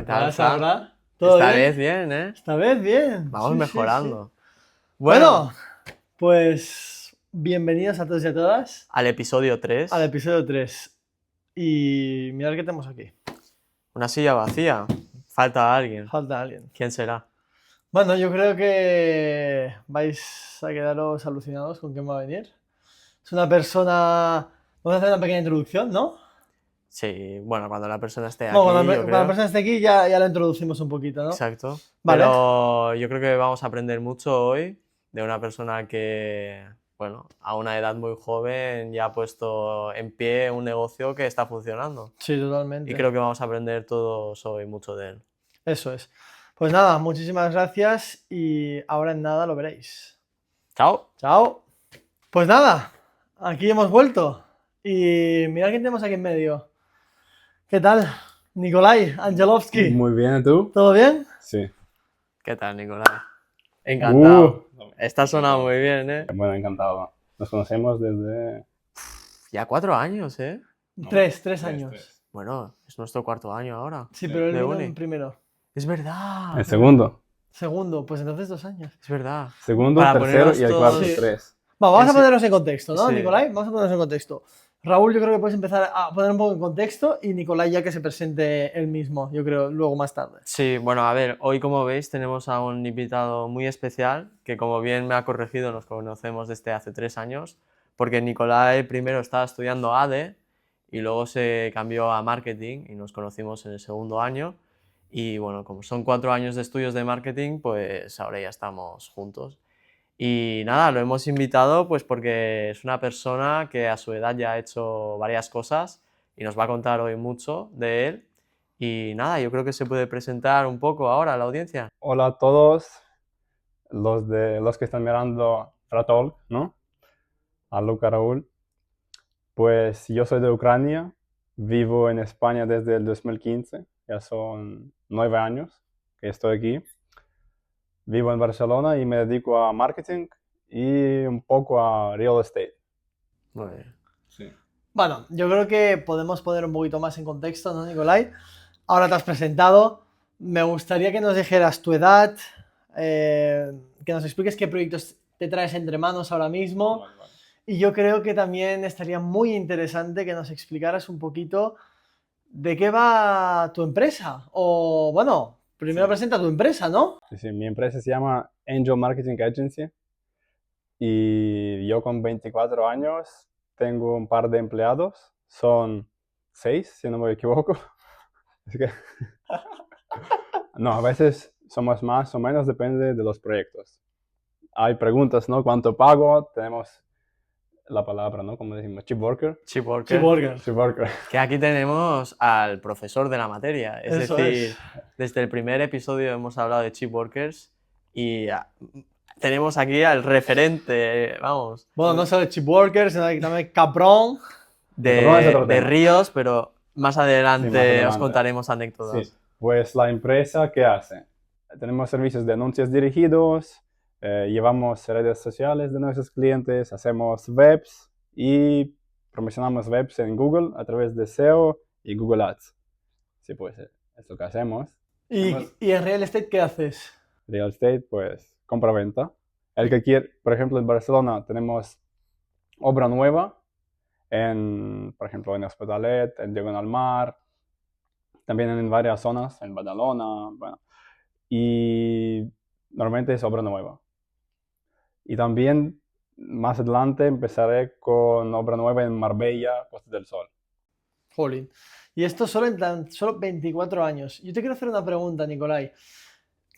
¿Qué tal, Fran? Sara? ¿Todo Esta bien? vez bien, ¿eh? Esta vez bien. Vamos Sí, mejorando. sí. Bueno, Bueno, pues bienvenidos a todos y a todas al episodio 3, al episodio 3. Y mirad qué tenemos aquí. una silla vacía. Falta alguien. Falta alguien. ¿Quién será? Bueno, yo creo que vais a quedaros alucinados con quién va a venir. Es una persona... Vamos a hacer una pequeña introducción, ¿no? Sí, bueno, cuando la persona esté aquí, Bueno, yo cuando la creo. persona esté aquí ya la introducimos un poquito, ¿no? Exacto. Vale. Pero yo creo que vamos a aprender mucho hoy de una persona que, bueno, a una edad muy joven ya ha puesto en pie un negocio que está funcionando. Sí, totalmente. Y creo que vamos a aprender todos hoy mucho de él. Eso es. Pues nada, muchísimas gracias y ahora en nada lo veréis. ¡Chao! Chao. Pues nada, aquí hemos vuelto. Y mirad quién tenemos aquí en medio. ¿Qué tal? Nikolai Angelovsky. Muy bien, ¿y tú? ¿Todo bien? Sí. ¿Qué tal, Nicolás? Encantado. Está sonando muy bien, ¿eh? Bueno, encantado. Nos conocemos desde... Ya 4 años, ¿eh? Tres años. Bueno, es nuestro 4.º año ahora. Sí, pero él de vino uni. en primero. Es verdad. El segundo. Segundo, pues entonces 2 años. Es verdad. Segundo, Para tercero ponernos y el todos- cuarto, Sí. 3. Vamos a Sí. ponernos en contexto, ¿no, Sí. Nikolai? Vamos a ponernos en contexto. Raúl, yo creo que puedes empezar a poner un poco en contexto y Nikolai ya que se presente él mismo, yo creo, luego más tarde. Sí, bueno, a ver, hoy como veis tenemos a un invitado muy especial que como bien me ha corregido nos conocemos desde hace 3 años porque Nicolai primero estaba estudiando ADE y luego se cambió a marketing y nos conocimos en el segundo año y bueno, como son 4 años de estudios de marketing, pues ahora ya estamos juntos. Y nada, lo hemos invitado pues porque es una persona que a su edad ya ha hecho varias cosas y nos va a contar hoy mucho de él. Y nada, yo creo que se puede presentar un poco ahora a la audiencia. Hola a todos los que están mirando Fratalk, ¿no? A Luca, Raúl. Pues yo soy de Ucrania, vivo en España desde el 2015, ya son 9 años que estoy aquí. Vivo en Barcelona y me dedico a marketing y un poco a real estate. Muy bien. Sí. Bueno, yo creo que podemos poner un poquito más en contexto, ¿no, Nikolai? Ahora te has presentado. Me gustaría que nos dijeras tu edad, que nos expliques qué proyectos te traes entre manos ahora mismo. Y yo creo que también estaría muy interesante que nos explicaras un poquito de qué va tu empresa. O, bueno, primero Sí. presenta tu empresa, ¿no? Sí, mi empresa se llama Angel Marketing Agency y yo con 24 años tengo un par de empleados, son 6 si no me equivoco. Así que... No, a veces somos más o menos, depende de los proyectos. Hay preguntas, ¿no? ¿Cuánto pago? Tenemos la palabra, ¿no? Como decimos, chip worker. Chip worker. Chipworker. Chip worker. Que aquí tenemos al profesor de la materia. Es Eso decir, es. desde el primer episodio hemos hablado de chip workers y tenemos aquí al referente, vamos, Bueno, no solo chipworker, sino que también cabrón. Cabrón es otro de tema. Ríos, pero más adelante, Sí, más adelante. os contaremos anécdotas. Sí, pues la empresa, ¿qué hace? Tenemos servicios de anuncios dirigidos, llevamos redes sociales de nuestros clientes, hacemos webs y promocionamos webs en Google a través de SEO y Google Ads. Sí, pues es lo que hacemos. ¿Y en real estate qué haces? Real estate, pues compra-venta. El que quiere, por ejemplo, en Barcelona tenemos obra nueva, por ejemplo, en Hospitalet, en Diagonal Mar, también en varias zonas, en Badalona, bueno. Y normalmente es obra nueva. Y también más adelante empezaré con obra nueva en Marbella, Costa del Sol. Jolín. Y esto solo en tan solo 24 años. Yo te quiero hacer una pregunta, Nikolai.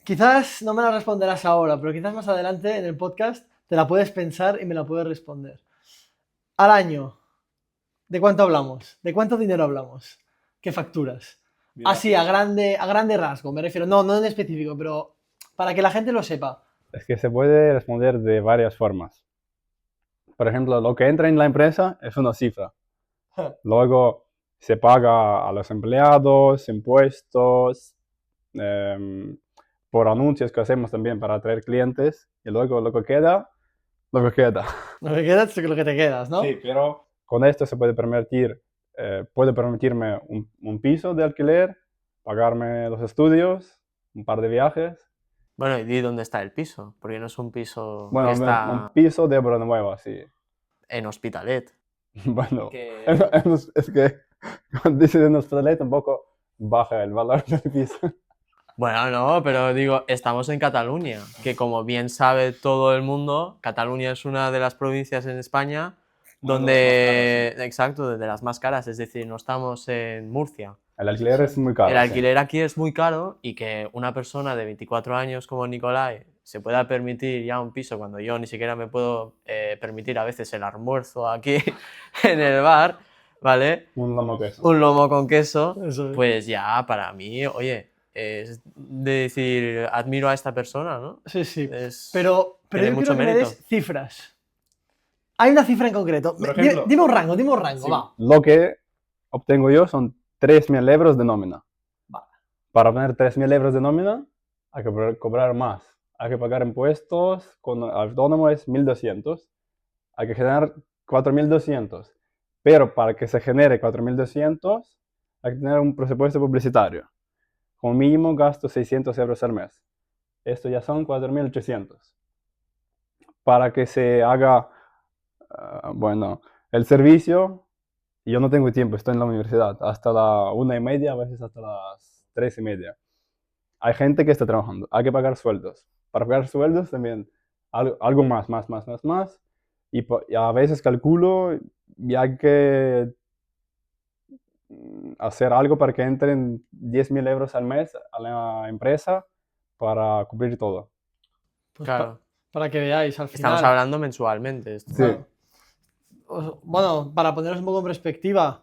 Quizás no me la responderás ahora, pero quizás más adelante en el podcast te la puedes pensar y me la puedes responder. Al año, ¿de cuánto hablamos? ¿De cuánto dinero hablamos? ¿Qué facturas? Así, a grande rasgo, me refiero. No en específico, pero para que la gente lo sepa. Es que se puede responder de varias formas. Por ejemplo, lo que entra en la empresa es una cifra. Luego se paga a los empleados, impuestos, por anuncios que hacemos también para atraer clientes. Y luego lo que queda, lo que queda. Lo que queda es lo que te quedas, ¿no? Sí, pero con esto se puede permitirme un piso de alquiler pagarme los estudios, un par de viajes. Bueno, y di dónde está el piso, porque no es un piso Bueno, que un está piso de obra nueva, sí. en Hospitalet. Bueno, Que... es que cuando dices en Australia tampoco baja el valor del piso. Bueno, no, pero digo, estamos en Cataluña, que como bien sabe todo el mundo, Cataluña es una de las provincias en España Una de las más caras, donde, exacto, de las más caras, es decir, no estamos en Murcia. El alquiler Sí, es sí. muy El caro, sí. alquiler aquí es muy caro y que una persona de 24 años como Nicolai se pueda permitir ya un piso cuando yo ni siquiera me puedo permitir a veces el almuerzo aquí en el bar, ¿vale? Un lomo queso. Un lomo con queso, Eso es. pues ya para mí, oye, es de decir, admiro a esta persona, ¿no? Sí, sí. Es- Pero tiene yo mucho quiero que me mérito. des cifras. Hay una cifra en concreto. Por ejemplo, Dime un rango, Sí, va. lo que obtengo yo son 3.000 euros de nómina. Va. Para obtener 3.000 euros de nómina hay que cobrar más. Hay que pagar impuestos, con autónomo es 1.200. Hay que generar 4.200. Pero para que se genere 4.200 hay que tener un presupuesto publicitario. Como mínimo gasto 600 euros al mes. Esto ya son 4.800. Para que se haga, bueno, el servicio, yo no tengo tiempo, estoy en la universidad, hasta la 1:30, a veces hasta las 3:30. Hay gente que está trabajando, hay que pagar sueldos. Para pagar sueldos también algo más. Y a veces calculo y hay que hacer algo para que entren 10.000 euros al mes a la empresa para cubrir todo. Pues Claro, para que veáis al estamos final. hablando mensualmente. Esto. Sí. Claro. Bueno, para poneros un poco en perspectiva,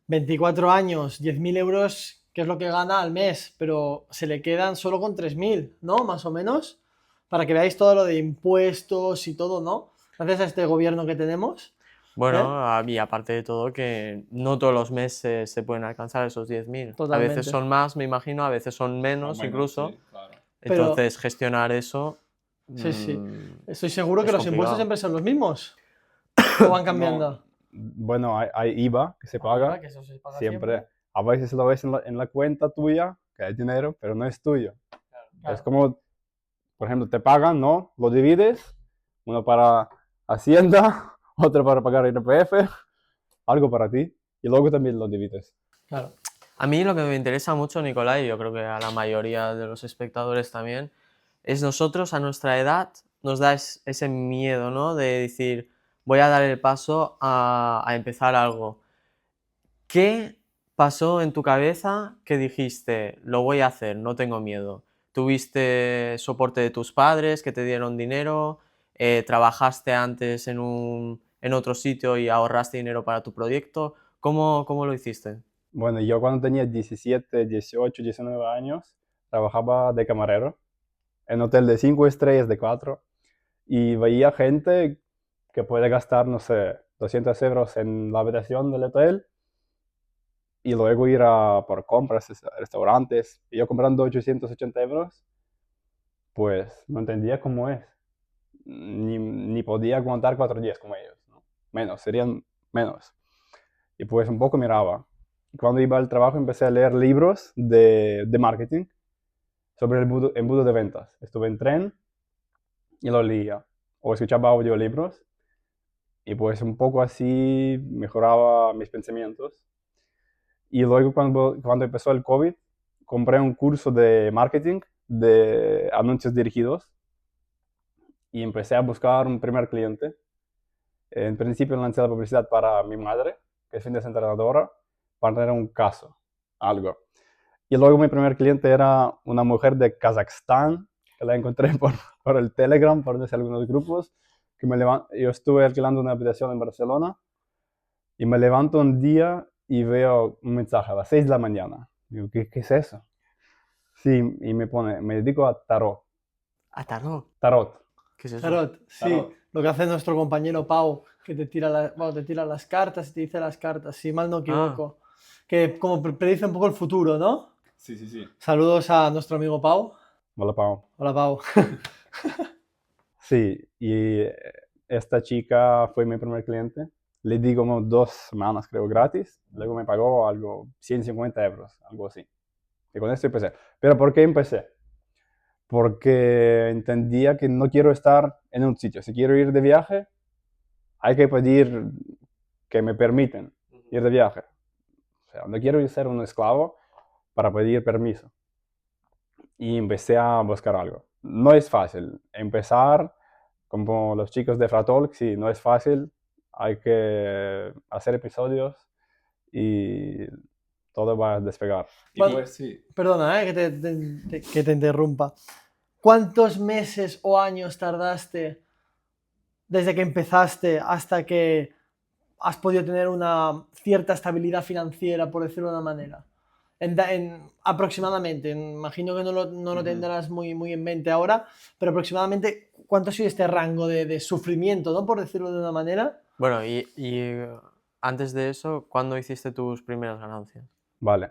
24 años, 10.000 euros, que es lo que gana al mes, pero se le quedan solo con 3.000, ¿no? Más o menos, para que veáis todo lo de impuestos y todo, ¿no? Gracias a este gobierno que tenemos. Bueno, y aparte de todo que no todos los meses se pueden alcanzar esos 10.000. A Totalmente. veces son más, me imagino, a veces son menos incluso. Sí, claro. Pero- Entonces, gestionar eso Sí, sí. mm, Estoy seguro que es los impuestos complicado. siempre son los mismos. ¿O van cambiando? Bueno, hay IVA que se paga Que eso se paga siempre. A veces lo ves en la cuenta tuya, que hay dinero, pero no es tuyo. Claro. Es como, por ejemplo, te pagan, ¿no? Lo divides, uno para Hacienda, otro para pagar IRPF, algo para ti, y luego también lo divides. Claro. A mí lo que me interesa mucho, Nicolai, y yo creo que a la mayoría de los espectadores también, es nosotros a nuestra edad nos da ese miedo, ¿no? De decir, voy a dar el paso a empezar algo. ¿Qué pasó en tu cabeza que dijiste, lo voy a hacer, no tengo miedo? ¿Tuviste soporte de tus padres que te dieron dinero? ¿Trabajaste antes en otro sitio y ahorraste dinero para tu proyecto? ¿Cómo lo hiciste? Bueno, yo cuando tenía 17, 18, 19 años, trabajaba de camarero en hotel de 5 estrellas, de 4, y veía gente que puede gastar, no sé, 200 euros en la habitación del hotel y luego ir por compras a restaurantes. Y yo comprando 880 euros, pues no entendía cómo es. Ni podía aguantar 4 días como ellos, ¿no? Menos, serían menos. Y pues un poco miraba. Cuando iba al trabajo empecé a leer libros de marketing sobre el embudo de ventas. Estuve en tren y lo leía. O escuchaba audiolibros y pues un poco así mejoraba mis pensamientos. Y luego cuando empezó el COVID, compré un curso de marketing de anuncios dirigidos y empecé a buscar un primer cliente. En principio lancé la publicidad para mi madre, que es fitness entrenadora, para tener un caso, algo. Y luego mi primer cliente era una mujer de Kazajstán, que la encontré por el Telegram, por decir algunos grupos, que yo estuve alquilando una habitación en Barcelona y me levanto un día y veo un mensaje a las 6 de la mañana. Digo, ¿qué es eso? Sí, y me pone, me dedico a tarot. Ah, tarot. Tarot. ¿Qué es eso? Tarot, sí. Tarot. Lo que hace nuestro compañero Pau, que te tira, te tira las cartas y te dice las cartas, si mal no equivoco. Que como predice un poco el futuro, ¿no? Sí, sí, sí. Saludos a nuestro amigo Pau. Hola, Pau. Hola, Pau. Sí, y esta chica fue mi primer cliente. Le di como 2 semanas, creo, gratis. Luego me pagó algo, 150 euros, algo así. Y con esto empecé. ¿Pero por qué empecé? Porque entendía que no quiero estar en un sitio. Si quiero ir de viaje, hay que pedir que me permiten ir de viaje. O sea, no quiero ser un esclavo para pedir permiso. Y empecé a buscar algo. No es fácil. Empezar, como los chicos de Fratalk, sí, no es fácil. Hay que hacer episodios y todo va a despegar. Y Bueno, pues sí. Perdona, que te interrumpa. ¿Cuántos meses o años tardaste desde que empezaste hasta que has podido tener una cierta estabilidad financiera, por decirlo de una manera? Aproximadamente, imagino que no lo tendrás muy en mente ahora, pero aproximadamente, ¿cuánto ha sido este rango de sufrimiento, ¿no? Por decirlo de una manera? Bueno, y antes de eso, ¿cuándo hiciste tus primeras ganancias? Vale.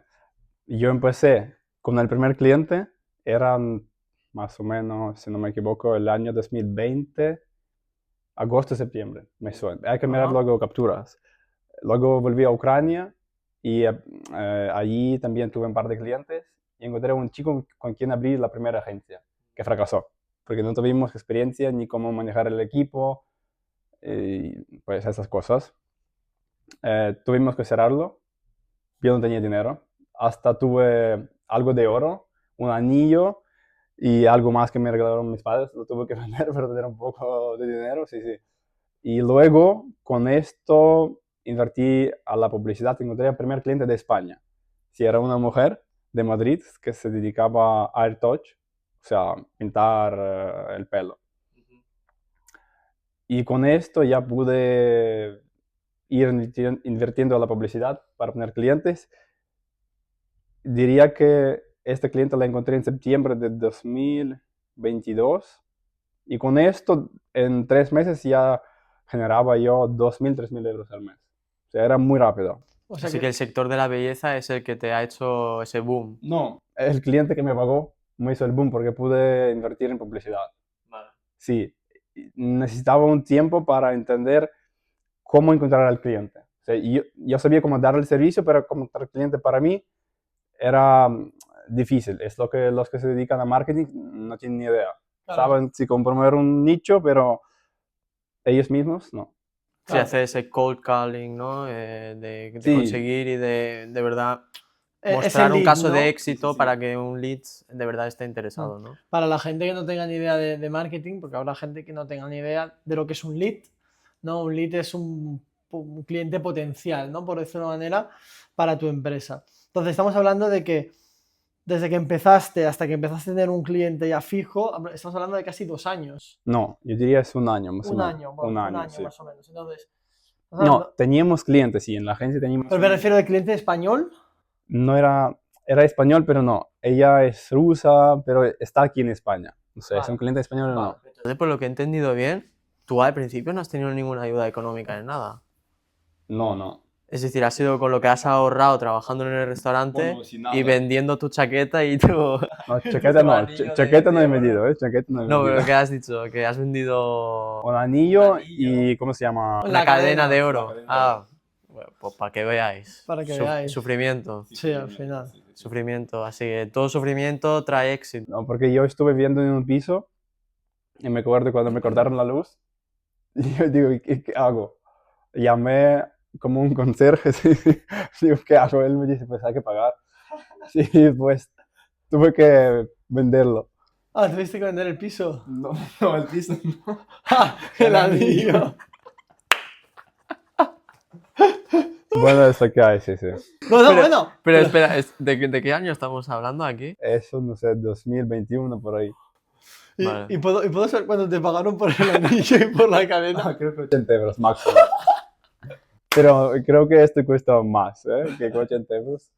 Yo empecé con el primer cliente, eran más o menos, si no me equivoco, el año 2020, agosto-septiembre, me suena. Hay que mirar Ajá. luego capturas. Luego volví a Ucrania y allí también tuve un par de clientes y encontré a un chico con quien abrí la primera agencia, que fracasó, porque no tuvimos experiencia ni cómo manejar el equipo, y pues esas cosas. Tuvimos que cerrarlo, yo no tenía dinero, hasta tuve algo de oro, un anillo y algo más que me regalaron mis padres, lo tuve que vender para tener un poco de dinero, sí, sí. Y luego, con esto, invertí a la publicidad. Encontré el primer cliente de España. Si era una mujer de Madrid que se dedicaba a Air Touch, o sea, pintar el pelo. Y con esto ya pude ir invirtiendo a la publicidad para tener clientes. Diría que este cliente la encontré en septiembre de 2022. Y con esto, en 3 meses ya generaba yo 2.000, 3.000 euros al mes. O sea, era muy rápido. O sea Así que que, el sector de la belleza es el que te ha hecho ese boom. No, el cliente que me pagó me hizo el boom porque pude invertir en publicidad. Vale. Sí, necesitaba un tiempo para entender cómo encontrar al cliente. O sea, yo sabía cómo dar el servicio, pero encontrar al cliente para mí era difícil. Es lo que los que se dedican a marketing no tienen ni idea. claro, Saben si promover un nicho, pero ellos mismos no. Sí, claro. hacer ese cold calling, ¿no? De Sí, conseguir y de verdad Ese mostrar un lead, caso ¿no? de éxito sí. para que un lead de verdad esté interesado, ¿no? Para la gente que no tenga ni idea de marketing, porque habrá gente que no tenga ni idea de lo que es un lead, ¿no? Un lead es un cliente potencial, ¿no? Por decirlo de una manera, para tu empresa. Entonces, estamos hablando de que desde que empezaste hasta que empezaste a tener un cliente ya fijo, estamos hablando de casi 2 años. No, yo diría es un año más o Un menos. año, Un bueno, un año, año sí. más o menos. Entonces, estamos No, hablando- teníamos clientes, sí, en la agencia teníamos. pero me refiero de cliente español. No era español, pero no. Ella es rusa, pero está aquí en España. O sea, es Vale, un cliente español o vale. no. Entonces, por lo que he entendido bien, tú al principio no has tenido ninguna ayuda económica en nada. No, no. Es decir, ha sido con lo que has ahorrado trabajando en el restaurante Bueno, sin nada. y vendiendo tu chaqueta y tu... No, chaqueta no, anillo de chaqueta no he oro. metido, ¿eh? Chaqueta no he No, metido. pero ¿qué has dicho? Que has vendido Un anillo y, ¿cómo se llama? La una cadena cadena. de oro. La cadena de Ah, bueno, pues para que veáis. Para que veáis. Sufrimiento. Sí, al final. Sufrimiento. Así que todo sufrimiento trae éxito. No, porque yo estuve viviendo en un piso y me acuerdo cuando me cortaron la luz y yo digo, ¿qué hago? Llamé como un conserje, sí, sí. Digo, ¿qué hago? Él me dice, pues hay que pagar. Sí, pues tuve que venderlo. Ah, tuviste que vender el piso. No, no, el piso no. ¡Ah! El anillo. Bueno, eso que hay, sí, sí. Bueno, Pero- bueno. Pero espera, ¿de qué año estamos hablando aquí? Eso, no sé, 2021 por ahí. Y, Vale. y puedo saber cuándo te pagaron por el anillo y por la cadena. Creo que 80 euros máximo. Pero creo que este cuesta más, ¿eh? Que 80 euros.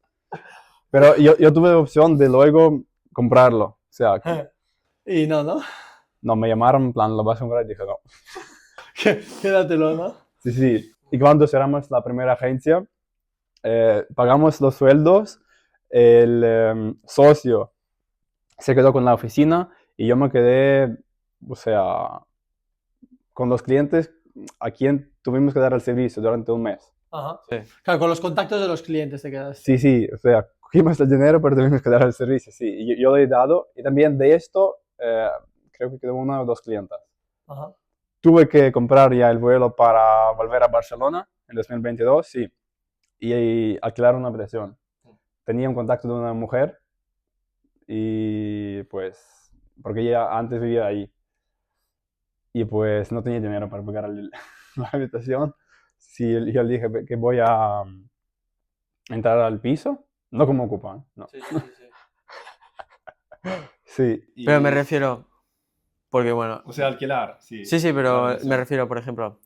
Pero yo tuve la opción de luego comprarlo. O sea, Y no. no, me llamaron, en plan, ¿lo vas a comprar? Y dije, no. Quédatelo, ¿no? Sí, sí. Y cuando cerramos la primera agencia, pagamos los sueldos, el socio se quedó con la oficina y yo me quedé, o sea, con los clientes a quien tuvimos que dar el servicio durante un mes. Ajá. Sí. Claro, con los contactos de los clientes te quedas. Sí, sí, o sea, cogimos el dinero, pero tuvimos que dar el servicio, sí. Y yo lo he dado. Y también de esto, creo que quedó una o dos clientas. Ajá. Tuve que comprar ya el vuelo para volver a Barcelona en 2022, sí. Y alquilar una habitación. Tenía un contacto de una mujer y pues, porque ella antes vivía ahí. Y pues no tenía dinero para pagar la habitación. Sí, yo le dije que voy a entrar al piso, no como ocupan, no. Sí, sí, sí, sí. Sí. Pero me refiero, porque bueno, O sea, alquilar, sí. sí, sí, pero me refiero, por ejemplo,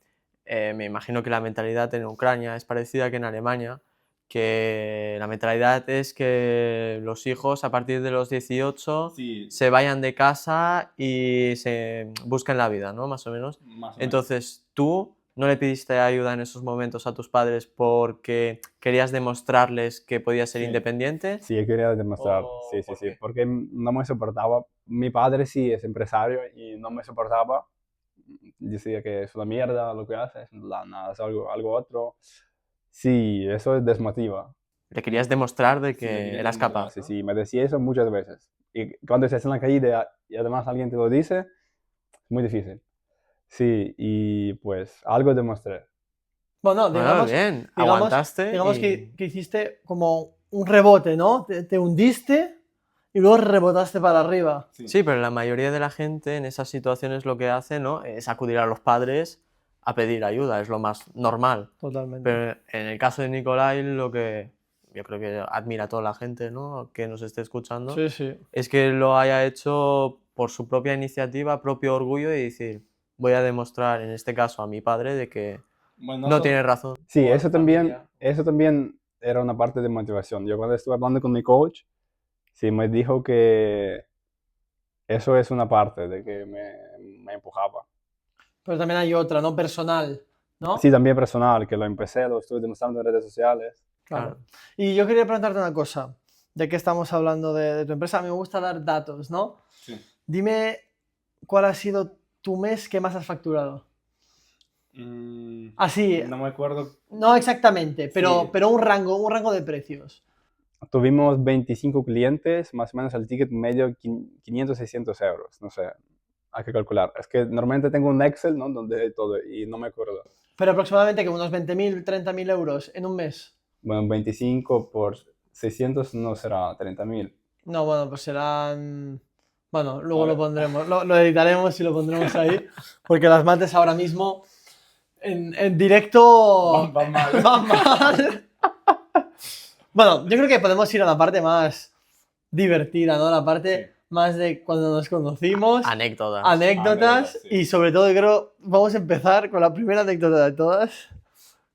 me imagino que la mentalidad en Ucrania es parecida que en Alemania, que la mentalidad es que los hijos a partir de los 18 Sí, se vayan de casa y se busquen la vida, ¿no? Más o menos. más o menos. Entonces, ¿tú no le pidiste ayuda en esos momentos a tus padres porque querías demostrarles que podías ser Sí. independiente? Sí, yo quería demostrar, ¿O sí, sí, por sí, qué? porque no me soportaba. Mi padre sí es empresario y no me soportaba. Decía que es una mierda lo que haces, nada, es algo otro. Sí, eso desmotiva. Le querías demostrar de Sí, le que quería eras demostrar, capaz, sí, ¿no? sí, me decía eso muchas veces. Y cuando estás en la calle y además alguien te lo dice, es muy difícil. Sí, y pues algo demostré. Bueno, Bueno, digamos, bien, digamos, aguantaste digamos y... que hiciste como un rebote, ¿no? Te hundiste y luego rebotaste para arriba. Sí, pero la mayoría de la gente en esas situaciones lo que hace, ¿no? Es acudir a los padres a pedir ayuda, es lo más normal. Totalmente. Pero en el caso de Nicolai, lo que yo creo que admira a toda la gente, ¿no? Que nos esté escuchando, Sí, sí. es que lo haya hecho por su propia iniciativa, propio orgullo y decir, voy a demostrar en este caso a mi padre de que Bueno, no tiene razón. Sí, por eso familia. también era una parte de motivación. Yo cuando estuve hablando con mi coach, sí me dijo que eso es una parte de que me empujaba. Pero también hay otra, ¿no? Personal, ¿no? Sí, también personal, que lo empecé, lo estuve demostrando en redes sociales. Claro. Claro. Y yo quería preguntarte una cosa, ya que estamos hablando de tu empresa, a mí me gusta dar datos, ¿no? Sí. Dime cuál ha sido tu mes que más has facturado. Así, No me acuerdo. no exactamente, pero, Sí. pero un rango de precios. Tuvimos 25 clientes, más o menos el ticket medio 500, 600 euros. No sé, hay que calcular. Es que normalmente tengo un Excel, ¿no? Donde hay todo y no me acuerdo. Pero aproximadamente que unos 20.000, 30.000 euros en un mes. Bueno, 25 por 600 no será 30.000. No, bueno, pues serán... Bueno, luego Vale. lo pondremos, lo editaremos y lo pondremos ahí, porque las mates ahora mismo en directo Van mal. van mal. Bueno, yo creo que podemos ir a la parte más divertida, ¿no? La parte más de cuando nos conocimos, Anécdotas. anécdotas sí. y sobre todo yo creo vamos a empezar con la primera anécdota de todas,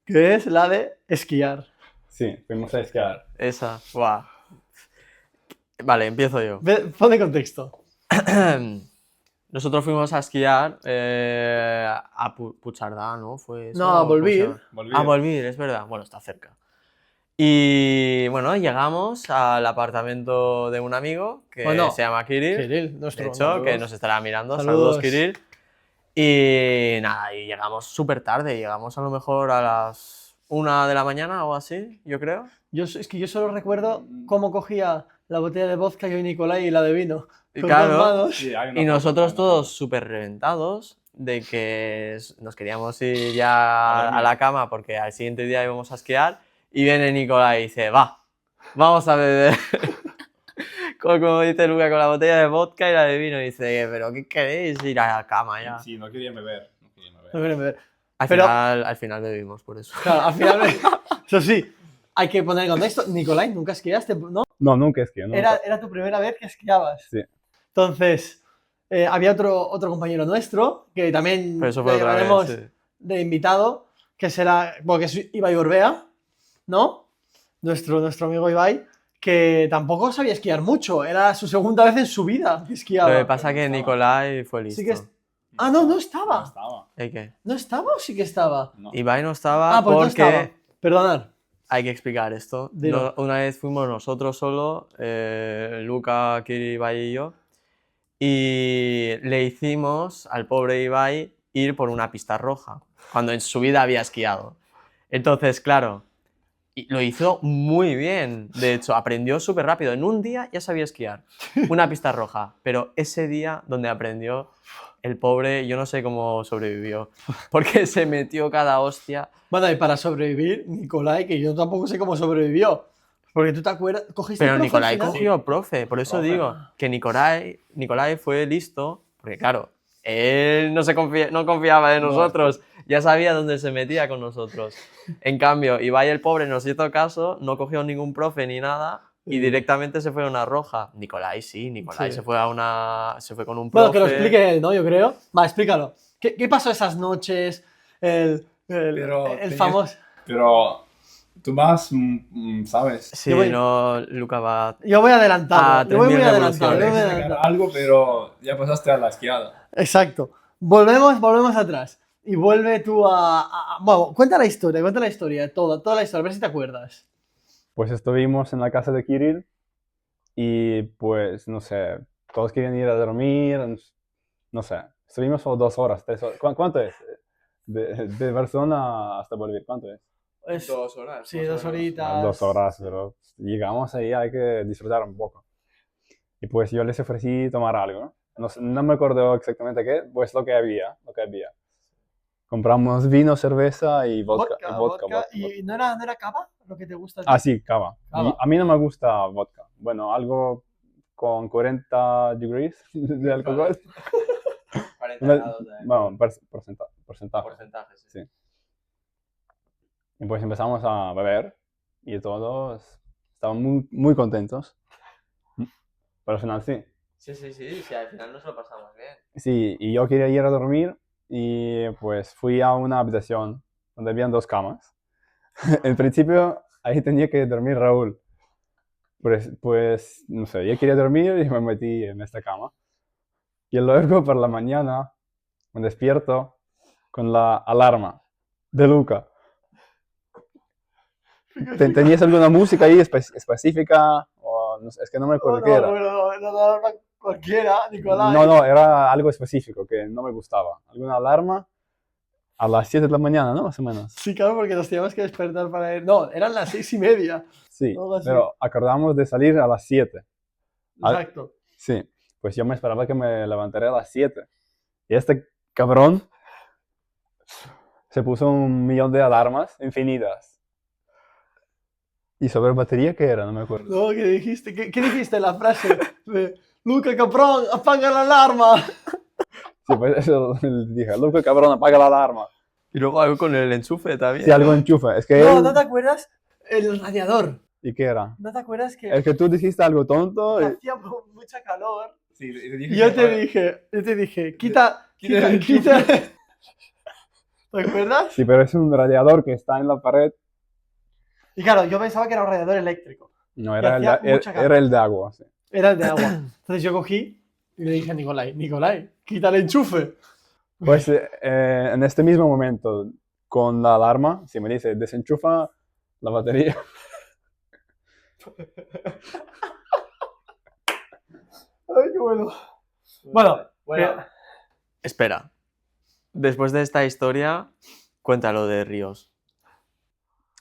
que es la de esquiar. Sí, fuimos a esquiar. Esa, guau. Vale, empiezo yo. Pone contexto. Nosotros fuimos a esquiar a Puigcerdá, ¿no? ¿Fue eso? No, a ¿O cómo se Volvir. llama? A Volvir, es verdad. Bueno, está cerca. Y bueno, llegamos al apartamento de un amigo que Bueno, se llama Kirill. Kirill, De nuestro. hecho, que Saludos. nos estará mirando. Saludos. Saludos, Kirill. Y nada, y llegamos súper tarde. Llegamos a lo mejor a las 1 de la mañana o así, yo creo. Es que yo solo recuerdo cómo cogía la botella de vodka yo y Nicolai y la de vino Y con claro, dos manos. y nosotros todos súper reventados de que nos queríamos ir ya a la cama porque al siguiente día íbamos a esquiar. Y viene Nicolai y dice, va, vamos a beber. Como dice Luca, con la botella de vodka y la de vino. Y dice, pero ¿qué queréis? Ir a la cama ya. Sí, no quería beber. No quieren beber. Al, Pero- al final bebimos por eso. Claro, al final, eso sí, hay que poner en contexto. Nicolai, nunca esquiaste, ¿no? No, nunca esquié, nunca. Era tu primera vez que esquiabas. Sí. Entonces, había otro compañero nuestro que también Pero eso fue le otra llevaremos vez. Sí. de invitado, que será, bueno, que es Ibai Orbea, ¿no? Nuestro amigo Ibai, que tampoco sabía esquiar mucho, era su segunda vez en su vida que esquiaba. Lo que pasa es que Nicolai fue listo. Sí que Ah, no estaba. ¿Y qué? ¿No estaba o sí que estaba? Ibai no estaba Pues no porque estaba. Perdonad. hay que explicar esto. Dilo. Una vez fuimos nosotros solo, Luca, Kiri, Ibai y yo, y le hicimos al pobre Ibai ir por una pista roja, cuando en su vida había esquiado. Entonces, claro, Y lo hizo muy bien. De hecho, aprendió súper rápido. En un día ya sabía esquiar. Una pista roja. Pero ese día donde aprendió, el pobre, yo no sé cómo sobrevivió. Porque se metió cada hostia. Bueno, y para sobrevivir, Nicolai, que yo tampoco sé cómo sobrevivió. Porque tú te acuerdas, cogiste Pero el profe al Nicolai final? cogió profe. Por eso Profe. digo que Nicolai fue listo. Porque claro, él no confiaba en No, nosotros. Ya sabía dónde se metía con nosotros. En cambio, Ibai el pobre nos hizo caso, no cogió ningún profe ni nada y Sí. directamente se fue a una roja. Nicolai sí, Nicolai Sí. se fue con un Bueno, profe. que lo explique él, ¿no? Yo creo. Va, explícalo. ¿Qué pasó esas noches? El Pero tenías- famoso... Pero tú más, ¿sabes? Sí, Yo voy- no, Luca va Yo voy adelantado. a Yo voy muy 3000 adelantado. yo voy revoluciones. adelantado. algo, pero ya pasaste a la esquiada. Exacto. Volvemos atrás. Y vuelve tú Bueno, cuenta la historia, toda la historia, a ver si te acuerdas. Pues estuvimos en la casa de Kirill y pues, no sé, todos querían ir a dormir, no sé, estuvimos solo 2 horas, 3 horas. ¿Cuánto es? De Barcelona hasta volver, ¿cuánto es? Es- 2 horas. sí, más o 2 menos. horitas. 2 horas, pero llegamos ahí, hay que disfrutar un poco. Y pues yo les ofrecí tomar algo, ¿no? No me acuerdo exactamente qué, pues lo que había. Compramos vino, cerveza y vodka. Vodka. ¿Y no era cava lo que te gusta? a ti? Ah, sí, cava. Cava. Y a mí no me gusta vodka. Bueno, algo con 40 degrees de alcohol. 40 grados de Bueno, porcentaje. porcentaje, sí. Sí. Y pues empezamos a beber y todos estaban muy, muy contentos. Pero al final sí. Sí, al final nos lo pasamos bien. Sí, y yo quería ir a dormir y pues fui a una habitación donde habían 2 camas. En principio ahí tenía que dormir Raúl. Pues no sé, yo quería dormir y me metí en esta cama. Y luego por la mañana me despierto con la alarma de Luca. ¿Tenías alguna música ahí específica? O no sé, es que no me acuerdo qué era. No, cualquiera, Nicolai. No, era algo específico que no me gustaba. Alguna alarma a las 7 de la mañana, ¿no? Más o menos. Sí, claro, porque nos teníamos que despertar para ir. No, eran las 6:30. Sí, Algo así. pero acordamos de salir a las 7. Exacto. Sí, pues yo me esperaba que me levantaría a las 7. Y este cabrón se puso 1.000.000 de alarmas infinitas. ¿Y sobre batería qué era? No me acuerdo. No, ¿qué dijiste? ¿Qué dijiste la frase de Luca Caprón, apaga la alarma? Sí, pues eso le dije, Luca, cabrón, apaga la alarma. Y luego algo con el enchufe también. Si algo enchufa, es que No, él... ¿no te acuerdas? El radiador. ¿Y qué era? ¿No te acuerdas que Es que tú dijiste algo tonto y... hacía mucha calor? Sí, Y yo te dije, quita. ¿Te acuerdas? Sí, pero es un radiador que está en la pared. Y claro, yo pensaba que era un radiador eléctrico. No, Y era hacía mucha calor. era el de agua. Sí. Era el de agua. Entonces yo cogí y le dije a Nicolai, quita el enchufe. Pues en este mismo momento, con la alarma, si me dice desenchufa la batería, Ay, qué bueno. Bueno, Espera. Después de esta historia, cuéntalo de Ríos.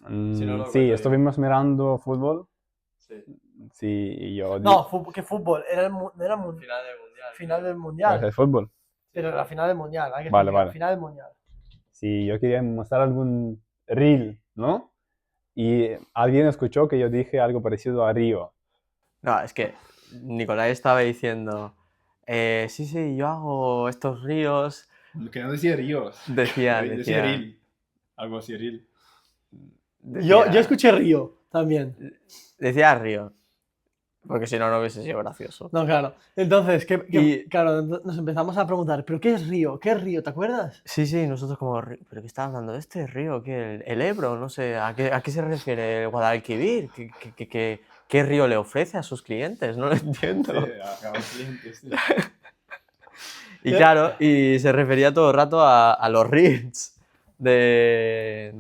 Si no lo sí, cuento yo. estuvimos mirando fútbol. Sí. Sí, y yo... no, ¿qué fútbol? Era era Final del mundial. final del Pues mundial. el fútbol. Pero la final del mundial, hay que Vale, explicar, vale. final del mundial. Sí, yo quería mostrar algún reel, ¿no? Y alguien escuchó que yo dije algo parecido a Río. No, es que Nicolai estaba diciendo, sí, yo hago estos ríos. Que no decía Ríos. Decía, reel. Algo así, reel. Yo escuché Río también. Decía río. Porque si no, no hubiese sido gracioso. No, claro. Entonces, Y- claro, nos empezamos a preguntar, ¿pero qué es Río? ¿Qué es Río? ¿Te acuerdas? Sí, nosotros como, ¿pero qué está hablando de este río? ¿Qué, el Ebro? No sé, ¿a qué se refiere el Guadalquivir? ¿Qué río le ofrece a sus clientes? No lo entiendo. a los clientes. Sí. Y claro, y se refería todo el rato a los reels de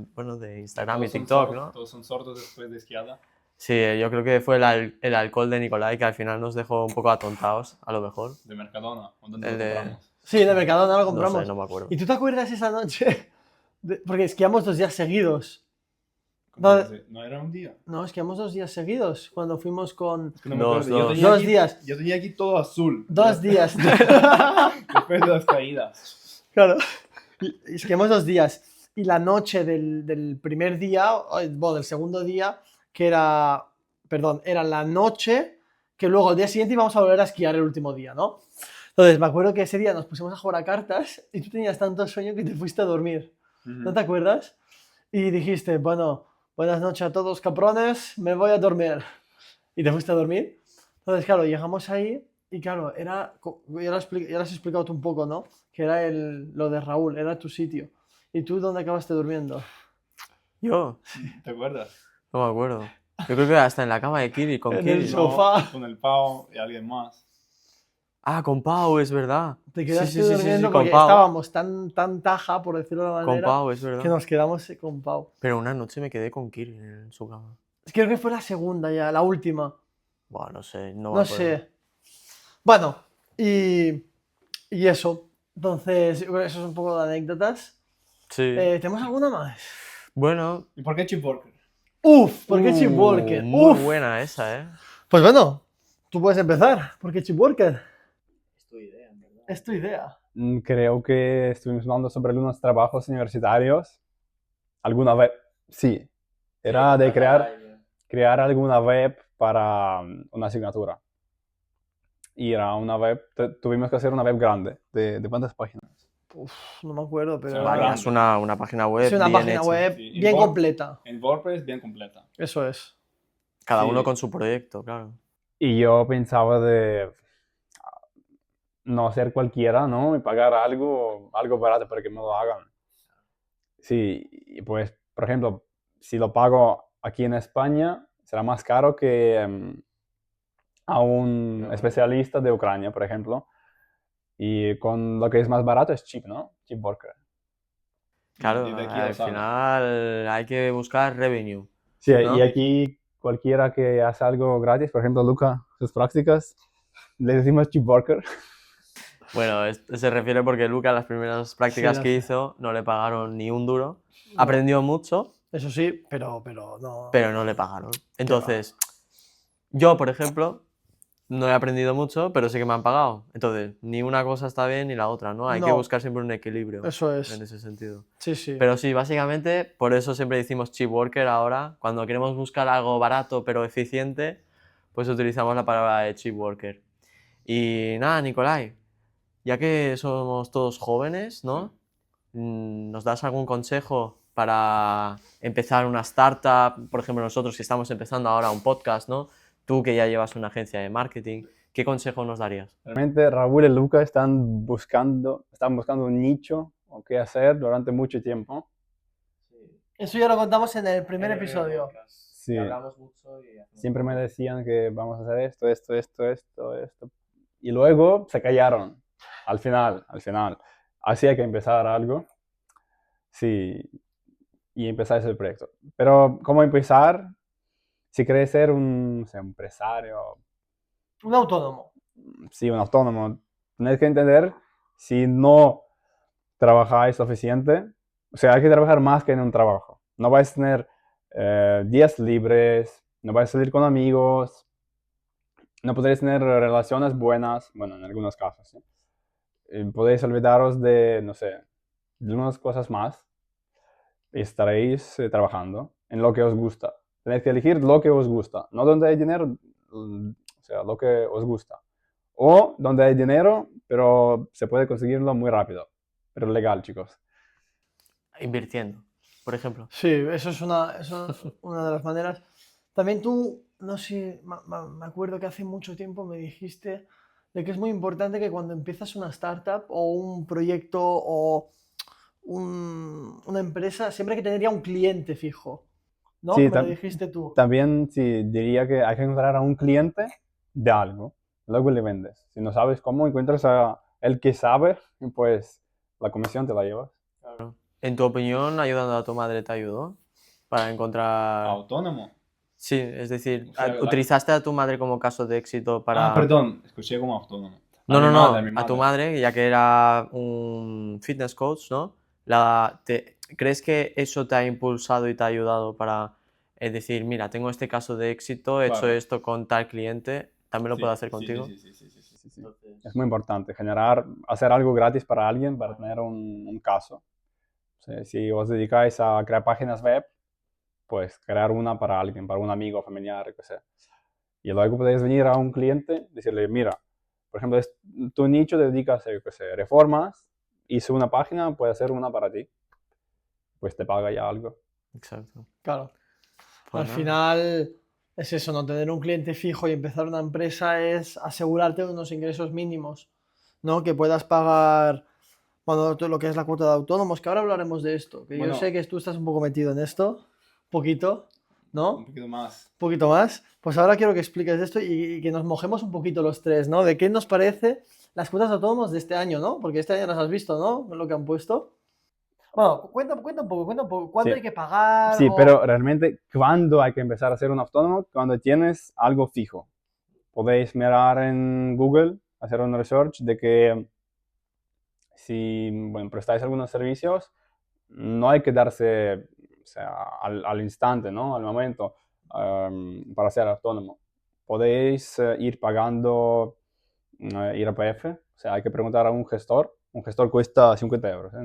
Instagram y TikTok, ¿no? Todos son sordos después de esquiada. Sí, yo creo que fue el alcohol de Nicolai que al final nos dejó un poco atontados, a lo mejor. De Mercadona. ¿Dónde El lo de- compramos? Sí, de Mercadona lo No compramos. sé, no me acuerdo. ¿Y tú te acuerdas esa noche? Porque esquiamos 2 días seguidos. ¿No era un día? No, es que íbamos 2 días seguidos cuando fuimos con... Es que no me Dos, acuerdo. Yo dos. tenía 2 aquí- días. Yo tenía aquí todo azul. 2 días. Después de las caídas. Claro. Y es que íbamos 2 días. Y la noche del primer día, bueno, del segundo día, que era... Perdón, era la noche que luego al día siguiente íbamos a volver a esquiar el último día, ¿no? Entonces, me acuerdo que ese día nos pusimos a jugar a cartas y tú tenías tanto sueño que te fuiste a dormir. ¿No te acuerdas? Y dijiste, bueno, buenas noches a todos, caprones, me voy a dormir. Y te fuiste a dormir. Entonces, claro, llegamos ahí y claro, era, ya lo has explicado tú un poco, ¿no? Que era lo de Raúl, era tu sitio. ¿Y tú dónde acabaste durmiendo? Yo, ¿Te acuerdas? no me acuerdo. Yo creo que hasta en la cama de Kiri, con En el Kiri. sofá. Con el Pau y alguien más. Ah, con Pau, es verdad. Te quedaste Sí, sí, sí, sí, durmiendo sí, con porque Pau. estábamos tan taja, por decirlo de una Con manera, Pau, es que verdad. nos quedamos con Pau. Pero una noche me quedé con Kiri en su cama. Creo que fue la segunda ya, la última. Buah, no sé, no me No acuerdo. sé. Bueno, y eso. Entonces, yo creo que eso es un poco de anécdotas. Sí. ¿Tenemos alguna más? Bueno. ¿Y por qué Chip Walker? Uf, ¿por qué Chip Walker? Muy Uf. buena esa, ¿eh? Pues bueno, tú puedes empezar. ¿Por qué Chip Walker? Es tu idea, en verdad. Es tu idea. Creo que estuvimos hablando sobre algunos trabajos universitarios. Alguna vez, sí. Era de crear alguna web para una asignatura. Y era una web, tuvimos que hacer una web grande. ¿De cuántas páginas? Uf, no me acuerdo, pero... Sí, era- vale. Es una página web es una bien página hecha. web Sí, bien Word- completa. En WordPress bien completa. Eso es. Cada Sí. uno con su proyecto, claro. Y yo pensaba de no ser cualquiera, ¿no? Y pagar algo barato para que me lo hagan. Sí, y pues, por ejemplo, si lo pago aquí en España, será más caro que a un Claro. especialista de Ucrania, por ejemplo. Y con lo que es más barato es Chip, ¿no? Chip Worker. Claro, Y de aquí al lo sabe. final hay que buscar revenue. Sí, ¿no? y aquí cualquiera que hace algo gratis, por ejemplo, Luca, sus prácticas, le decimos Chip Worker. Bueno, se refiere porque Luca las primeras prácticas Sí, que las- hizo no le pagaron ni un duro. No. Aprendió mucho, Eso sí, pero no... pero no le pagaron. Entonces, yo, por ejemplo, no he aprendido mucho, pero sí que me han pagado. Entonces, ni una cosa está bien ni la otra, ¿no? Hay que No. buscar siempre un equilibrio Eso es. en ese sentido. Sí, sí. Pero sí, básicamente, por eso siempre decimos cheap worker ahora. Cuando queremos buscar algo barato pero eficiente, pues utilizamos la palabra de cheap worker. Y nada, Nicolai, ya que somos todos jóvenes, ¿no? ¿Nos das algún consejo para empezar una startup? Por ejemplo, nosotros que estamos empezando ahora un podcast, ¿no? Tú que ya llevas una agencia de marketing, ¿qué consejo nos darías? Realmente Raúl y Luca están buscando un nicho o qué hacer durante mucho tiempo. Eso ya lo contamos en el primer episodio. Sí. Hablamos mucho y hacemos Siempre me decían que vamos a hacer esto. Y luego se callaron. Al final. Así hay que empezar algo. Sí. Y empezar ese proyecto. Pero, ¿cómo empezar? Si quieres ser un, no sé, un empresario, Un autónomo. sí, un autónomo, tienes que entender si no trabajáis suficiente. O sea, hay que trabajar más que en un trabajo. No vais a tener días libres, no vais a salir con amigos, no podréis tener relaciones buenas, bueno, en algunos casos, ¿sí? Podéis olvidaros de, no sé, de unas cosas más y estaréis trabajando en lo que os gusta. Tenéis que elegir lo que os gusta, no donde hay dinero, o sea, lo que os gusta. O donde hay dinero, pero se puede conseguirlo muy rápido, pero legal, chicos. Invirtiendo, por ejemplo. Sí, eso es una de las maneras. También tú, no sé, me acuerdo que hace mucho tiempo me dijiste de que es muy importante que cuando empiezas una startup o un proyecto o una empresa, siempre hay que tener ya un cliente fijo. ¿No? Sí, Me lo dijiste tú. También sí, diría que hay que encontrar a un cliente de algo, luego le vendes. Si no sabes cómo, encuentras a el que sabe, y pues la comisión te la llevas. Claro. En tu opinión, ayudando a tu madre te ayudó para encontrar... Autónomo. Sí, es decir, O sea, ¿utilizaste a tu madre como caso de éxito para...? Ah, perdón, escuché como autónomo. No, A mi no, madre, no, mi a tu madre. madre, ya que era un fitness coach, ¿no? ¿Crees que eso te ha impulsado y te ha ayudado para es decir, mira, tengo este caso de éxito, he hecho Claro. esto con tal cliente, ¿también lo puedo hacer contigo? Sí, sí. Entonces, Es muy importante hacer algo gratis para alguien para tener un caso. O sea, si os dedicáis a crear páginas web, pues crear una para alguien, para un amigo, familiar, lo que sea. Y luego podéis venir a un cliente y decirle, mira, por ejemplo, tu nicho te dedicas a, yo qué sé, reformas, hice una página, puede hacer una para ti. Pues te paga ya algo. Exacto. Claro. Pues Al nada. final es eso, ¿no? Tener un cliente fijo y empezar una empresa es asegurarte unos ingresos mínimos, ¿no? Que puedas pagar, bueno, todo lo que es la cuota de autónomos, que ahora hablaremos de esto, que yo Bueno. sé que tú estás un poco metido en esto, poquito, ¿no? poquito más. Un poquito más. Pues ahora quiero que expliques esto y que nos mojemos un poquito los tres, ¿no? De qué nos parece las cuotas de autónomos de este año, ¿no? Porque este año las has visto, ¿no? Lo que han puesto. Bueno, cuenta un poco. ¿Cuándo Sí. hay que pagar? Sí, O- pero realmente, ¿cuándo hay que empezar a ser un autónomo? Cuando tienes algo fijo. Podéis mirar en Google, hacer un research de que si, bueno, prestáis algunos servicios, no hay que darse, o sea, al instante, ¿no? Al momento, para ser autónomo. Podéis ir pagando IRPF, o sea, hay que preguntar a un gestor. Un gestor cuesta 50 euros, ¿eh?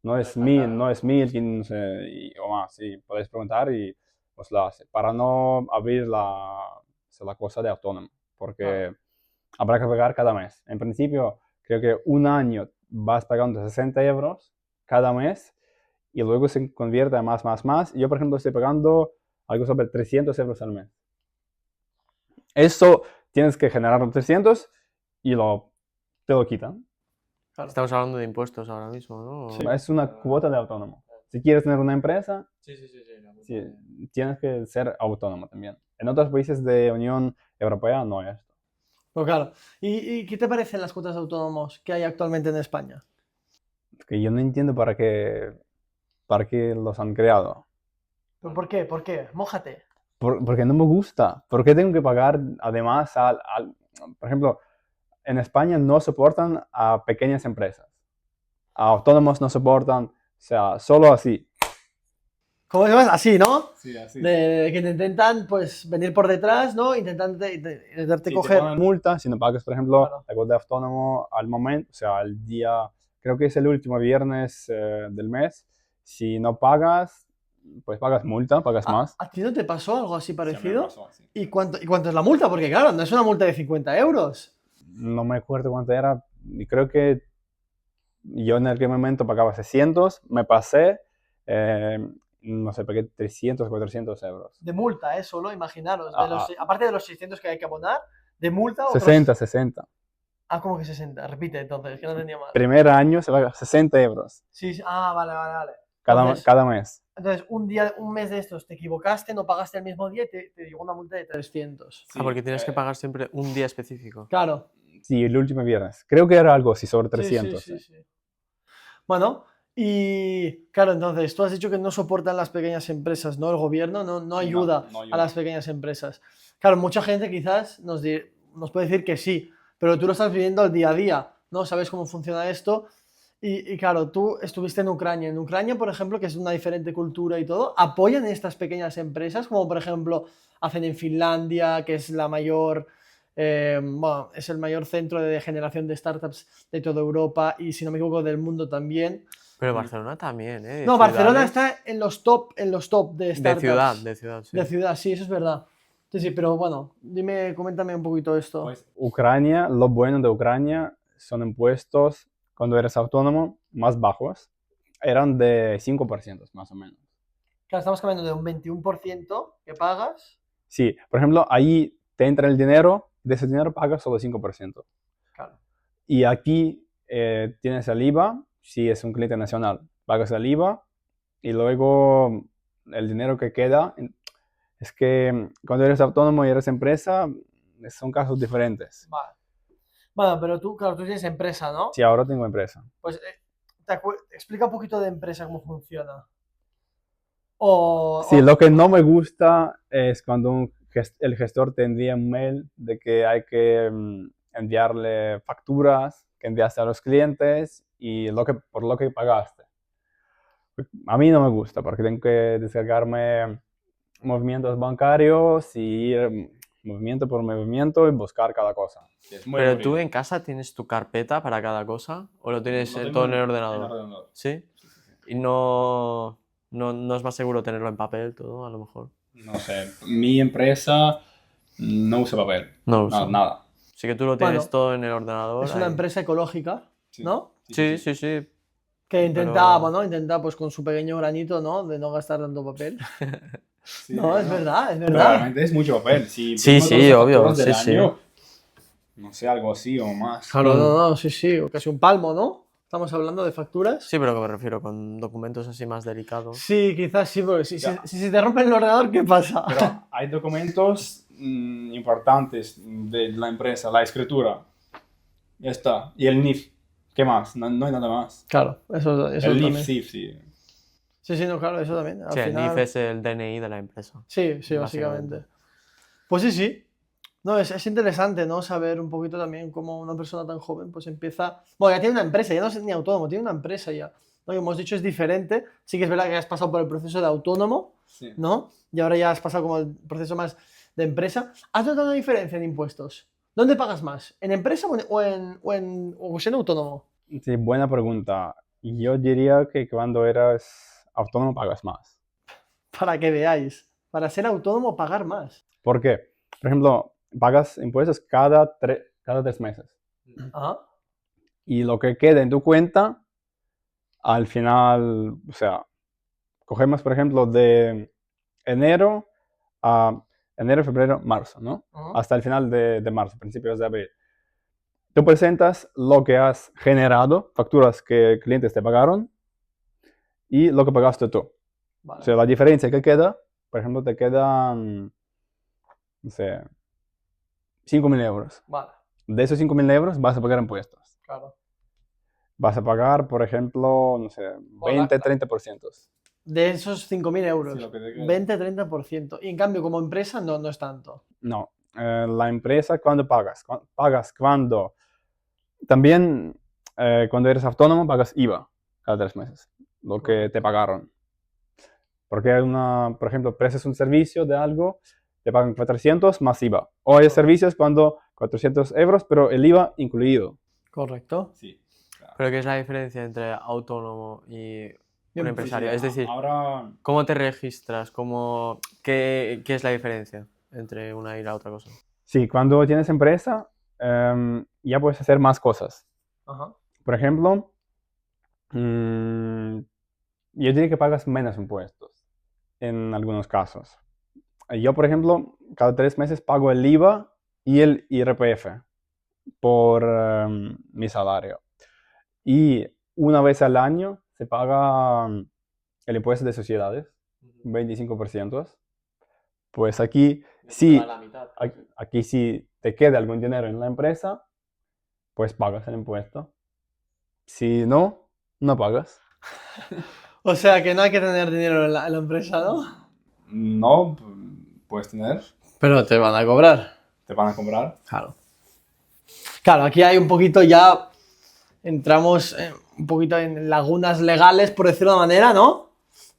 No es está 1000, caro. no es 1000, 15 o más. Sí, podéis preguntar y os la hace. Para no abrir la cosa de autónomo, porque habrá que pagar cada mes. En principio, creo que un año vas pagando 60 euros cada mes y luego se convierte a más. Yo, por ejemplo, estoy pagando algo sobre 300 euros al mes. Eso tienes que generar los 300 y te lo quitan. Claro. Estamos hablando de impuestos ahora mismo, ¿no? Sí. Es una cuota de autónomo. Si quieres tener una empresa, Sí, la puta sí, idea. tienes que ser autónomo también. En otros países de Unión Europea no es esto. Pues claro. ¿Y qué te parecen las cuotas de autónomos que hay actualmente en España? Que yo no entiendo para qué los han creado. ¿Pero por qué? ¿Por qué? Mójate. Porque no me gusta. ¿Por qué tengo que pagar además por ejemplo, en España no soportan a pequeñas empresas. A autónomos no soportan, o sea, solo así. ¿Cómo se llama? Así, ¿no? Sí, así. De que te intentan, pues, venir por detrás, ¿no? Intentarte Si coger. te ponen multa, si no pagas, por ejemplo, Claro. la cuota de autónomo al momento, o sea, el día, creo que es el último viernes del mes, si no pagas, pues pagas multa, pagas más. ¿A ti no te pasó algo así parecido? Sí. ¿Y cuánto es la multa? Porque claro, no es una multa de 50 euros. No me acuerdo cuánto era, y creo que yo en aquel momento pagaba 600, me pasé, no sé, pagué 300, 400 euros. De multa, ¿eh? Solo, imaginaros. Ah, Aparte de los 600 que hay que abonar, de multa, otros. 60. Ah, ¿cómo que 60? Repite entonces, que no entendía mal. Primer año se paga 60 euros Sí, sí. Ah, vale. cada, Entonces- cada mes. Entonces, un mes de estos te equivocaste, no pagaste el mismo día y te llegó una multa de 300. Ah, porque tienes que pagar siempre un día específico. Claro. Sí, el último viernes. Creo que era algo así, sobre 300. Sí. Bueno, y claro, entonces tú has dicho que no soportan las pequeñas empresas, ¿no? El gobierno no ayuda no ayuda. a las pequeñas empresas. Claro, mucha gente quizás nos puede decir que sí, pero tú lo estás viviendo al día a día, ¿no? Sabes cómo funciona esto. Y claro, tú estuviste en Ucrania. En Ucrania, por ejemplo, que es una diferente cultura y todo, apoyan estas pequeñas empresas, como por ejemplo hacen en Finlandia, que es la mayor, bueno, es el mayor centro de generación de startups de toda Europa y, si no me equivoco, del mundo también. Pero Barcelona también, ¿eh? De No, Barcelona ciudades- está en los top de De startups. ciudad, sí. De ciudad, sí, eso es verdad. Sí, pero bueno, coméntame un poquito esto. Pues Ucrania, lo bueno de Ucrania son impuestos, cuando eres autónomo, más bajos. Eran de 5%, más o menos. Claro, estamos cambiando de un 21% que pagas. Sí, por ejemplo, ahí te entra el dinero, de ese dinero pagas solo 5%. Claro. Y aquí tienes el IVA, si es un cliente nacional, pagas el IVA y luego el dinero que queda. Es que cuando eres autónomo y eres empresa, son casos diferentes. Vale. Bueno, pero tú, claro, tú tienes empresa, ¿no? Sí, ahora tengo empresa. Pues explica un poquito de empresa, cómo funciona. Sí, lo que no me gusta es cuando el gestor te envía un mail de que hay que enviarle facturas que enviaste a los clientes y por lo que pagaste. A mí no me gusta porque tengo que descargarme movimientos bancarios y ir movimiento por movimiento y buscar cada cosa. Sí, es muy Pero aburrido. tú en casa tienes tu carpeta para cada cosa o lo tienes Lo tengo todo en el en ordenador. ordenador. ¿Sí? Sí, sí, sí. Y no es más seguro tenerlo en papel todo, a lo mejor. No sé, mi empresa no usa papel. No lo No, uso. nada. Sí que tú lo tienes Bueno, todo en el ordenador. Es una ahí. empresa ecológica, Sí. ¿no? Sí, sí, sí. Que intenta, Pero- bueno, intenta pues con su pequeño granito, ¿no? De no gastar tanto papel. Sí, No, es bueno, verdad, es pero verdad. realmente es mucho papel. Si Sí, vemos sí, todas las obvio, facturas del sí, sí. año, no sé, algo así o más. Claro, Mm. no, sí, sí, o casi un palmo, ¿no? Estamos hablando de facturas. Sí, pero que me refiero con documentos así más delicados. Sí, quizás sí, porque Ya. si se te rompe el ordenador, ¿qué pasa? Pero hay documentos importantes de la empresa, la escritura. Ya está. Y el NIF. ¿Qué más? No, no hay nada más. Claro, eso El también. NIF, sí, sí. Sí, sí, no, claro, eso también. Al Sí, el final... NIF es el DNI de la empresa. Sí, sí, básicamente. Pues sí, sí. No, es interesante, ¿no? Saber un poquito también cómo una persona tan joven pues empieza... Bueno, ya tiene una empresa, ya no es ni autónomo, tiene una empresa ya. ¿No? Como hemos dicho, es diferente. Sí que es verdad que has pasado por el proceso de autónomo, Sí. ¿no? Y ahora ya has pasado como el proceso más de empresa. ¿Has notado una diferencia en impuestos? ¿Dónde pagas más? ¿En empresa o siendo autónomo? Sí, buena pregunta. Yo diría que cuando eras autónomo pagas más. Para que veáis. Para ser autónomo, pagar más. ¿Por qué? Por ejemplo, pagas impuestos cada 3 meses. Ah, Y lo que queda en tu cuenta, al final, o sea, cogemos, por ejemplo, de enero a enero, febrero, marzo, ¿no? ah. Hasta el final de marzo, principios de abril. Tú presentas lo que has generado, facturas que clientes te pagaron y lo que pagaste tú. O Vale. sea, la diferencia que queda, por ejemplo, te quedan, no sé, 5.000 euros. Vale, De esos 5.000 euros vas a pagar impuestos. claro. Vas a pagar, por ejemplo, no sé, 20-30%. De esos 5.000 euros, Sí, lo que te queda. 20-30%. Y en cambio, como empresa, no es tanto. No, la empresa cuando pagas, pagas cuando, también cuando eres autónomo pagas IVA cada 3 meses, lo que te pagaron. Porque por ejemplo, prestas un servicio de algo, te pagan 400 más IVA. O hay servicios cuando 400 euros, pero el IVA incluido. Correcto. Sí. Claro. Pero ¿qué es la diferencia entre autónomo y un empresario? Sí, Es decir, ahora ¿cómo te registras? ¿Qué es la diferencia entre una y la otra cosa? sí, cuando tienes empresa, ya puedes hacer más cosas. Ajá. Por ejemplo, yo diría que pagas menos impuestos en algunos casos. Yo, por ejemplo, cada 3 meses pago el IVA y el IRPF por mi salario. Y una vez al año se paga el impuesto de sociedades, 25%. Pues aquí sí, La mitad. aquí si te queda algún dinero en la empresa, pues pagas el impuesto. Si no, no pagas. O sea que no hay que tener dinero en la empresa, ¿no? No, puedes tener, Pero te van a cobrar. te van a cobrar. Claro. Claro, aquí hay un poquito ya. Entramos un poquito en lagunas legales, por decirlo de una manera, ¿no?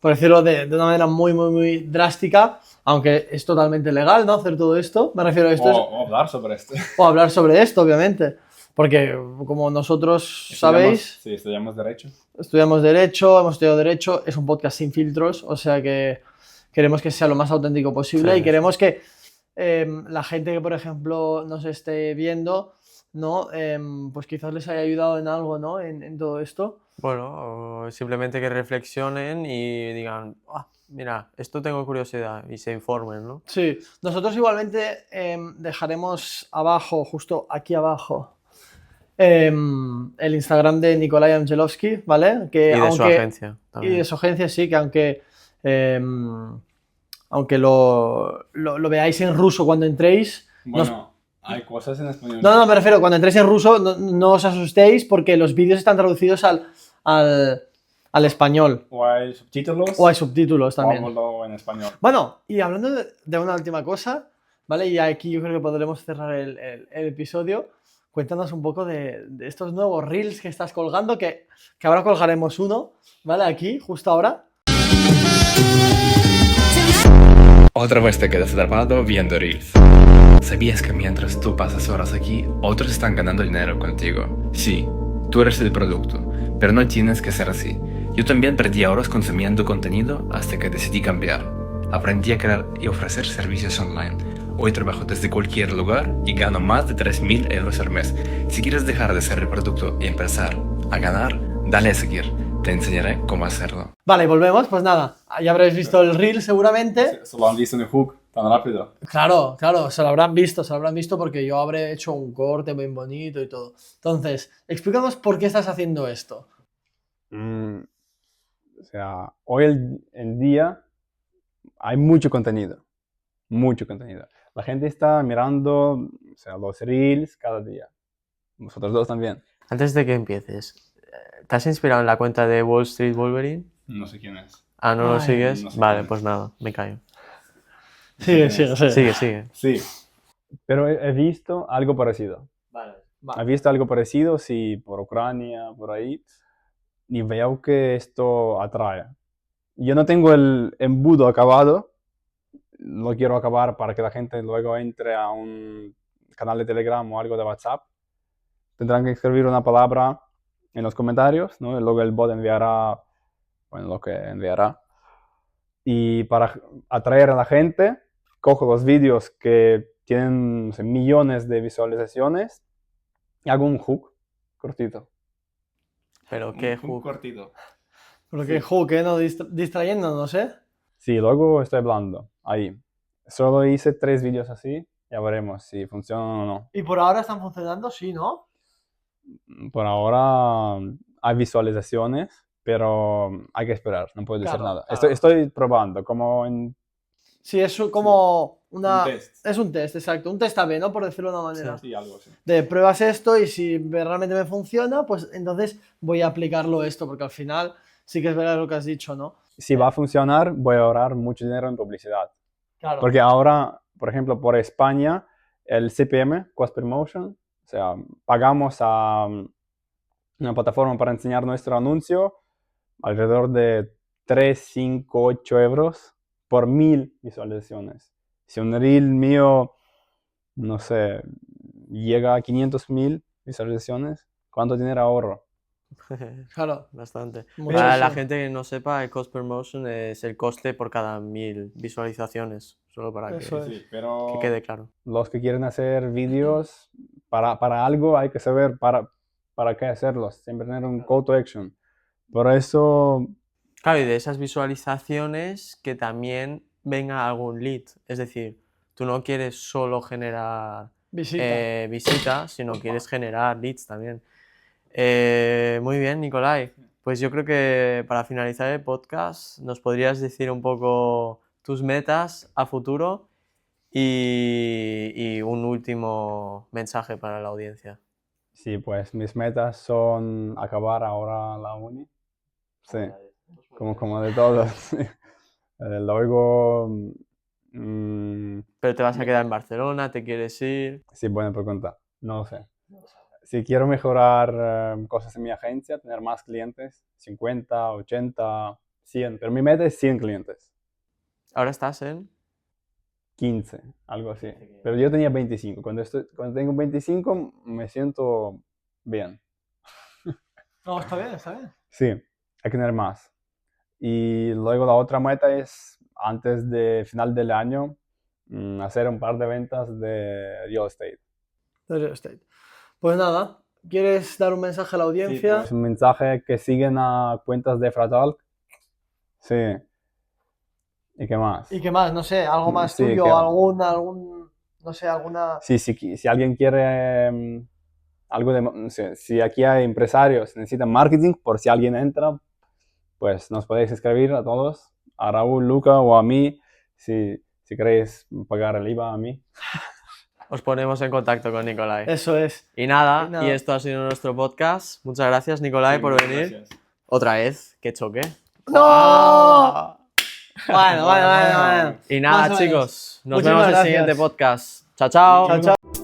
Por decirlo de una manera muy, muy, muy drástica. Aunque es totalmente legal, ¿no? Hacer todo esto. Me refiero a esto. O hablar sobre esto. O hablar sobre esto, obviamente. Porque como nosotros sabéis, Sí, estudiamos Derecho. estudiamos Derecho, hemos estudiado Derecho, es un podcast sin filtros, o sea que queremos que sea lo más auténtico posible Sí, y queremos que la gente que, por ejemplo, nos esté viendo, ¿no? Pues quizás les haya ayudado en algo, ¿no? En todo esto. Bueno, o simplemente que reflexionen y digan, "Ah, mira, esto tengo curiosidad", y se informen, ¿no? Sí, nosotros igualmente dejaremos abajo, justo aquí abajo, el Instagram de Nikolai Angelovsky, ¿vale? Que Y de su agencia Y también. de su agencia, sí, que aunque lo veáis en ruso cuando entréis. Bueno, hay cosas en español. No, me refiero, cuando entréis en ruso, no os asustéis porque los vídeos están traducidos al español. O hay subtítulos. O hay subtítulos también. O algo en español. Bueno, y hablando de una última cosa, ¿vale? Y aquí yo creo que podremos cerrar el episodio. Cuéntanos un poco de estos nuevos reels que estás colgando, que ahora colgaremos uno, ¿vale? Aquí, justo ahora. Otra vez te quedas atrapado viendo Reels. ¿Sabías que mientras tú pasas horas aquí, otros están ganando dinero contigo? Sí, tú eres el producto, pero no tienes que ser así. Yo también perdí horas consumiendo contenido hasta que decidí cambiar. Aprendí a crear y ofrecer servicios online. Hoy trabajo desde cualquier lugar y gano más de 3.000 euros al mes. Si quieres dejar de ser el producto y empezar a ganar, dale a seguir. Te enseñaré cómo hacerlo. Vale, volvemos. Pues nada, ya habréis visto el reel seguramente. Solo han visto en el hook tan rápido. Claro, claro, se lo habrán visto porque yo habré hecho un corte muy bonito y todo. Entonces, explícanos por qué estás haciendo esto. O sea, hoy en día hay mucho contenido. Mucho contenido. La gente está mirando, o sea, los reels cada día. Vosotros dos también. Antes de que empieces, ¿te has inspirado en la cuenta de Wall Street Wolverine? No sé quién es. Ah, ¿no lo Ay, sigues? no sé Vale, quién es. pues nada, me callo. Sigue, sigue, sigue. Sigue, sigue. Sí. Pero he visto algo parecido. Vale. He visto algo parecido, sí, por Ucrania, por ahí. Y veo que esto atrae. Yo no tengo el embudo acabado. Lo quiero acabar para que la gente luego entre a un canal de Telegram o algo de WhatsApp. Tendrán que escribir una palabra en los comentarios, ¿no? Y luego el bot enviará, bueno, lo que enviará. Y para atraer a la gente, cojo los vídeos que tienen, no sé, millones de visualizaciones y hago un hook cortito. Pero qué hook. cortito. Porque hook, ¿no? Distrayéndonos, ¿eh? Sí, luego estoy hablando ahí. Solo hice 3 vídeos así, ya veremos si funcionan o no. Y por ahora están funcionando, sí, ¿no? Por ahora hay visualizaciones, pero hay que esperar, no puedo decir Claro, nada. claro. Estoy probando, como en Sí, es como una... un test. Es un test, exacto. Un test A/B, ¿no? Por decirlo de una manera. Sí, algo así. De pruebas esto y si realmente me funciona, pues entonces voy a aplicarlo esto, porque al final sí que es verdad lo que has dicho, ¿no? Si va a funcionar, voy a ahorrar mucho dinero en publicidad. Claro. Porque ahora, por ejemplo, por España, el CPM, Cost Per Motion, o sea, pagamos a una plataforma para enseñar nuestro anuncio alrededor de 3, 5, 8 euros por 1.000 visualizaciones. Si un reel mío, no sé, llega a 500.000 visualizaciones, ¿cuánto dinero ahorro? Claro. Bastante. Mucho, Para la sí. gente que no sepa, el cost per motion es el coste por cada 1.000 visualizaciones. Solo para Eso que, es. pero que quede claro. los que quieren hacer vídeos, para algo hay que saber para qué hacerlos. Siempre tener un call to action. Por eso, Claro, y de esas visualizaciones que también venga algún lead. Es decir, tú no quieres solo generar Visita. visitas, sino quieres generar leads también. Muy bien, Nicolai. Pues yo creo que para finalizar el podcast nos podrías decir un poco tus metas a futuro y un último mensaje para la audiencia. sí, pues mis metas son acabar ahora la uni. Sí, como de todos. sí. Luego, Pero te vas a quedar en Barcelona, te quieres ir. sí, buena pregunta. No lo sé. Si quiero mejorar cosas en mi agencia, tener más clientes, 50, 80, 100, pero mi meta es 100 clientes, Ahora estás en... 15, algo así. Pero yo tenía 25. Cuando tengo 25 me siento bien. No, está bien, está bien. Sí, hay que tener más. Y luego la otra meta es, antes de final del año, hacer un par de ventas de real estate. De real estate. Pues nada, ¿quieres dar un mensaje a la audiencia? Es un mensaje que siguen a cuentas de Fratalk. Sí. ¿Y qué más? ¿Y qué más? No sé, algo más Sí, tuyo, que- algún, no sé, alguna... Sí, si alguien quiere algo de... no sé, si aquí hay empresarios que necesitan marketing, por si alguien entra, pues nos podéis escribir a todos, a Raúl, Luca o a mí, si queréis pagar el IVA a mí. Os ponemos en contacto con Nicolai. Eso es. Y nada, Y nada. y esto ha sido nuestro podcast. Muchas gracias, Nicolai, por venir. Otra vez, qué choque. ¡No! Bueno. Y nada, Más o menos. chicos, nos Muchísimas vemos en el gracias. siguiente podcast. Chao, chao. Chao, chao.